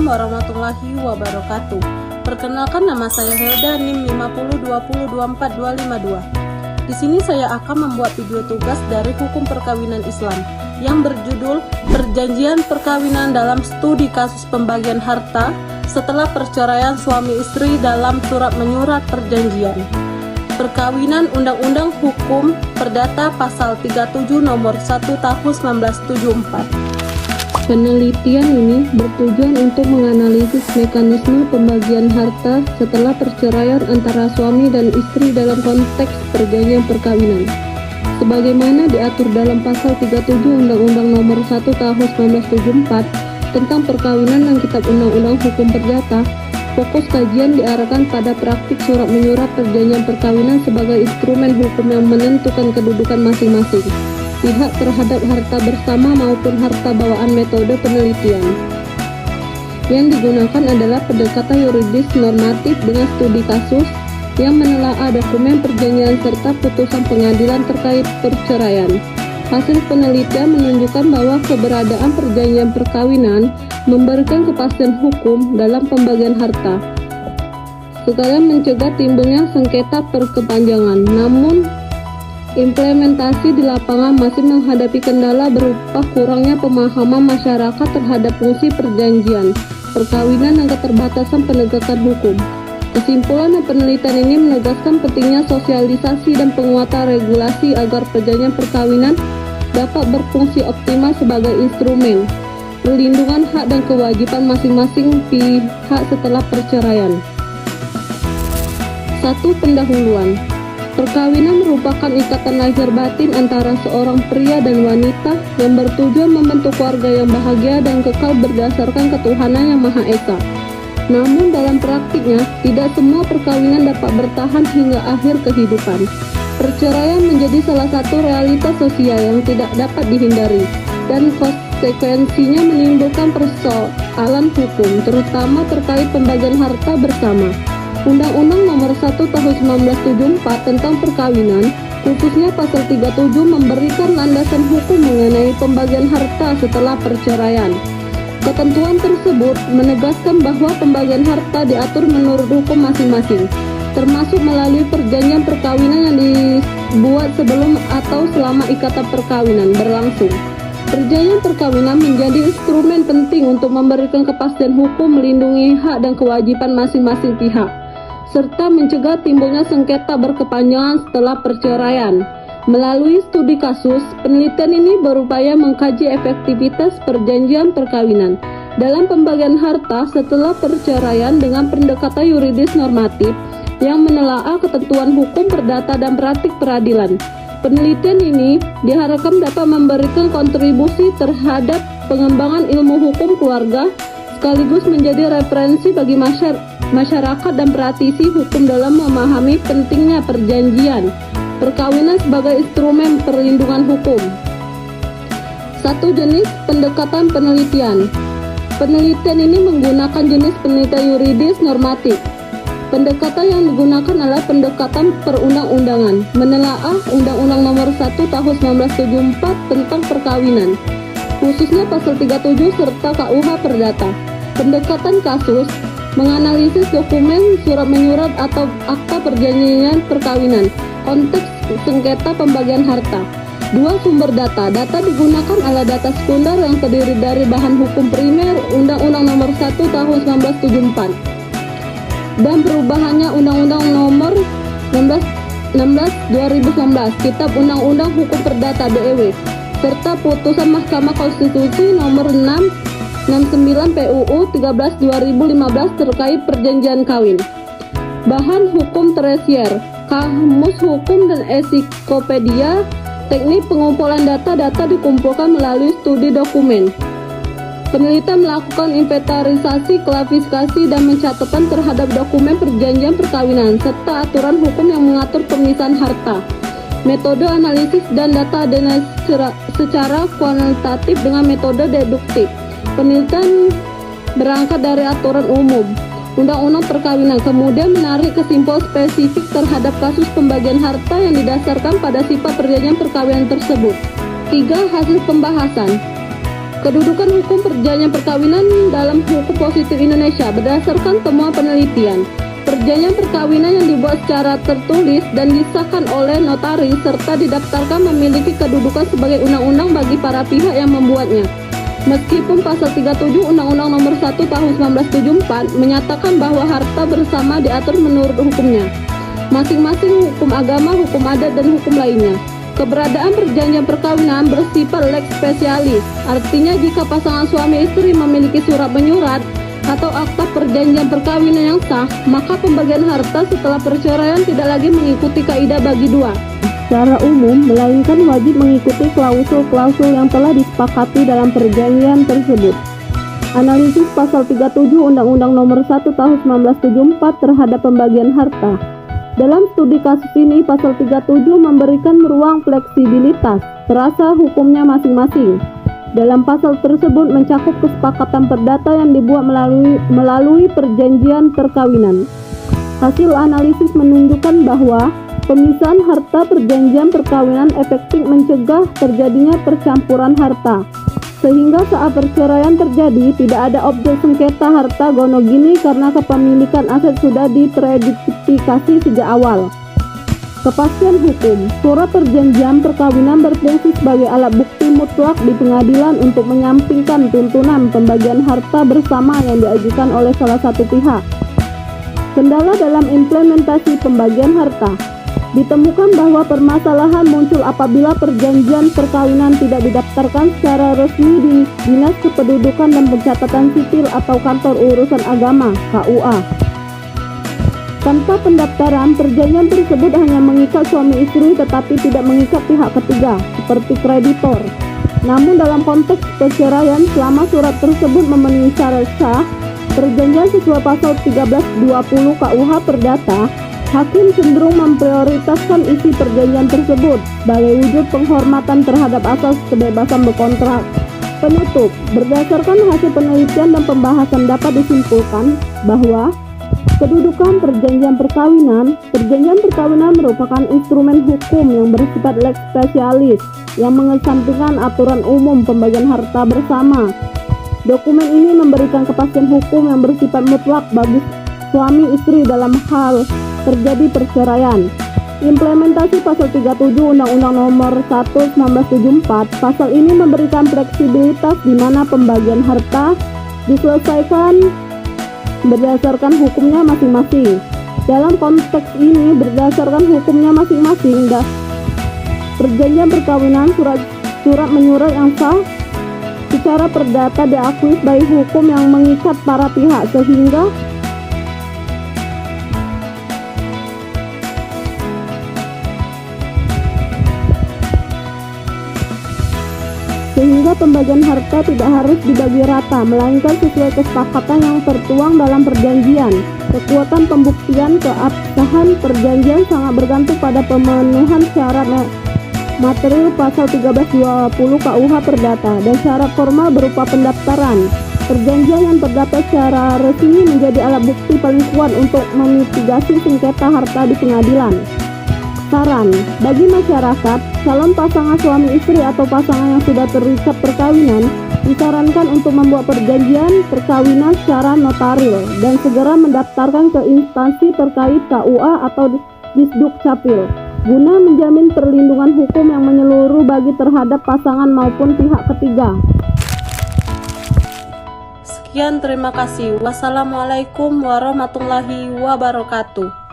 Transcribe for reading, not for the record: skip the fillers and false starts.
warahmatullahi wabarakatuh. Perkenalkan, nama saya Helda, NIM 5020245252. Di sini saya akan membuat video tugas dari hukum perkawinan Islam yang berjudul Perjanjian Perkawinan dalam Studi Kasus Pembagian Harta setelah perceraian suami istri dalam surat menyurat perjanjian. Perkawinan Undang-Undang Hukum Perdata Pasal 37 Nomor 1 Tahun 1974. Penelitian ini bertujuan untuk menganalisis mekanisme pembagian harta setelah perceraian antara suami dan istri dalam konteks perjanjian perkawinan. Sebagaimana diatur dalam Pasal 37 Undang-Undang Nomor 1 Tahun 1974 tentang perkawinan dan Kitab Undang-Undang Hukum Perdata, fokus kajian diarahkan pada praktik surat menyurat perjanjian perkawinan sebagai instrumen hukum yang menentukan kedudukan masing-masing pihak terhadap harta bersama maupun harta bawaan. Metode penelitian yang digunakan adalah pendekatan yuridis normatif dengan studi kasus yang menelaah dokumen perjanjian serta putusan pengadilan terkait perceraian. Hasil penelitian menunjukkan bahwa keberadaan perjanjian perkawinan memberikan kepastian hukum dalam pembagian harta, sekalian mencegah timbulnya sengketa perkepanjangan. Namun, implementasi di lapangan masih menghadapi kendala berupa kurangnya pemahaman masyarakat terhadap fungsi perjanjian perkawinan dan keterbatasan penegakan hukum. Kesimpulan dan penelitian ini menegaskan pentingnya sosialisasi dan penguatan regulasi agar perjanjian perkawinan dapat berfungsi optimal sebagai instrumen perlindungan hak dan kewajiban masing-masing pihak setelah perceraian. 1. Pendahuluan. Perkawinan merupakan ikatan lahir batin antara seorang pria dan wanita yang bertujuan membentuk keluarga yang bahagia dan kekal berdasarkan ketuhanan yang Maha Esa. Namun dalam praktiknya, tidak semua perkawinan dapat bertahan hingga akhir kehidupan. Perceraian menjadi salah satu realitas sosial yang tidak dapat dihindari, dan konsekuensinya menimbulkan persoalan hukum, terutama terkait pembagian harta bersama. Undang-Undang Nomor 1 Tahun 1974 tentang perkawinan, khususnya Pasal 37, memberikan landasan hukum mengenai pembagian harta setelah perceraian. Ketentuan tersebut menegaskan bahwa pembagian harta diatur menurut hukum masing-masing, termasuk melalui perjanjian perkawinan yang dibuat sebelum atau selama ikatan perkawinan berlangsung. Perjanjian perkawinan menjadi instrumen penting untuk memberikan kepastian hukum, melindungi hak dan kewajiban masing-masing pihak, serta mencegah timbulnya sengketa berkepanjangan setelah perceraian. Melalui studi kasus, penelitian ini berupaya mengkaji efektivitas perjanjian perkawinan dalam pembagian harta setelah perceraian dengan pendekatan yuridis normatif yang menelaah ketentuan hukum perdata dan praktik peradilan. Penelitian ini diharapkan dapat memberikan kontribusi terhadap pengembangan ilmu hukum keluarga, sekaligus menjadi referensi bagi masyarakat dan praktisi hukum dalam memahami pentingnya perjanjian perkawinan sebagai instrumen perlindungan hukum. 1. Jenis pendekatan penelitian. Penelitian ini menggunakan jenis penelitian yuridis normatif. Pendekatan yang digunakan adalah pendekatan perundang-undangan, menelaah Undang-Undang Nomor 1 Tahun 1974 tentang perkawinan, khususnya Pasal 37 serta KUH Perdata. Pendekatan kasus menganalisis dokumen surat menyurat atau akta perjanjian perkawinan, konteks sengketa pembagian harta. 2. Sumber data. Data digunakan adalah data sekunder yang terdiri dari bahan hukum primer Undang-Undang Nomor 1 Tahun 1974 dan perubahannya Undang-Undang Nomor 16/2019 Kitab Undang-Undang Hukum Perdata (BEW) serta putusan Mahkamah Konstitusi Nomor 669 PUU 13/2015 terkait perjanjian kawin. Bahan hukum tersier, kamus hukum dan ensiklopedia. Teknik pengumpulan data dikumpulkan melalui studi dokumen. Penelitian melakukan inventarisasi, klasifikasi, dan pencatatan terhadap dokumen perjanjian perkawinan serta aturan hukum yang mengatur pemisahan harta. Metode analisis dan data secara kuantitatif dengan metode deduktif. Penelitian berangkat dari aturan umum Undang-Undang Perkawinan, kemudian menarik kesimpulan spesifik terhadap kasus pembagian harta yang didasarkan pada sifat perjanjian perkawinan tersebut. 3. Hasil pembahasan. Kedudukan hukum perjanjian perkawinan dalam hukum positif Indonesia berdasarkan temuan penelitian. Perjanjian perkawinan yang dibuat secara tertulis dan disahkan oleh notaris serta didaftarkan memiliki kedudukan sebagai undang-undang bagi para pihak yang membuatnya. Meskipun pasal 37 Undang-Undang Nomor 1 Tahun 1974 menyatakan bahwa harta bersama diatur menurut hukumnya, masing-masing hukum agama, hukum adat, dan hukum lainnya. Keberadaan perjanjian perkawinan bersifat lex specialis, artinya jika pasangan suami istri memiliki surat menyurat atau akta perjanjian perkawinan yang sah, maka pembagian harta setelah perceraian tidak lagi mengikuti kaidah bagi dua secara umum, melainkan wajib mengikuti klausul-klausul yang telah disepakati dalam perjanjian tersebut. Analisis pasal 37 Undang-Undang Nomor 1 Tahun 1974 terhadap pembagian harta. Dalam studi kasus ini, pasal 37 memberikan ruang fleksibilitas terasa hukumnya masing-masing. Dalam pasal tersebut mencakup kesepakatan perdata yang dibuat melalui perjanjian perkawinan. Hasil analisis menunjukkan bahwa pemisahan harta perjanjian perkawinan efektif mencegah terjadinya percampuran harta, sehingga saat perceraian terjadi tidak ada objek sengketa harta gonogini karena kepemilikan aset sudah diidentifikasi sejak awal. Kepastian hukum. Surat perjanjian perkawinan berfungsi sebagai alat bukti mutlak di pengadilan untuk menyampingkan tuntutan pembagian harta bersama yang diajukan oleh salah satu pihak. Kendala dalam implementasi pembagian harta. Ditemukan bahwa permasalahan muncul apabila perjanjian perkawinan tidak didaftarkan secara resmi di Dinas Kependudukan dan Pencatatan Sipil atau Kantor Urusan Agama (KUA). Tanpa pendaftaran, perjanjian tersebut hanya mengikat suami istri tetapi tidak mengikat pihak ketiga, seperti kreditor. Namun dalam konteks perceraian, selama surat tersebut memenuhi syarat sah, perjanjian sesuai pasal 1320 KUH Perdata, hakim cenderung memprioritaskan isi perjanjian tersebut sebagai wujud penghormatan terhadap asas kebebasan berkontrak. Penutup, berdasarkan hasil penelitian dan pembahasan dapat disimpulkan bahwa kedudukan perjanjian perkawinan merupakan instrumen hukum yang bersifat lex specialis yang mengesampingkan aturan umum pembagian harta bersama. Dokumen ini memberikan kepastian hukum yang bersifat mutlak bagi suami istri dalam hal terjadi perceraian. Implementasi pasal 37 Undang-Undang Nomor 1 1974, pasal ini memberikan fleksibilitas di mana pembagian harta diselesaikan berdasarkan hukumnya masing-masing. Dalam konteks ini, berdasarkan hukumnya masing-masing, perjanjian perkawinan surat menyurat yang sah secara perdata diakui sebagai hukum yang mengikat para pihak sehingga pembagian harta tidak harus dibagi rata, melainkan sesuai kesepakatan yang tertuang dalam perjanjian. Kekuatan pembuktian keabsahan perjanjian sangat bergantung pada pemenuhan syarat material pasal 1320 KUH Perdata dan syarat formal berupa pendaftaran. Perjanjian yang terdaftar secara resmi menjadi alat bukti paling kuat untuk memitigasi sengketa harta di pengadilan. Saran, bagi masyarakat, calon pasangan suami istri atau pasangan yang sudah terikat perkawinan disarankan untuk membuat perjanjian perkawinan secara notaril dan segera mendaftarkan ke instansi terkait KUA atau Disduk Capil guna menjamin perlindungan hukum yang menyeluruh bagi terhadap pasangan maupun pihak ketiga. Sekian, terima kasih. Wassalamualaikum warahmatullahi wabarakatuh.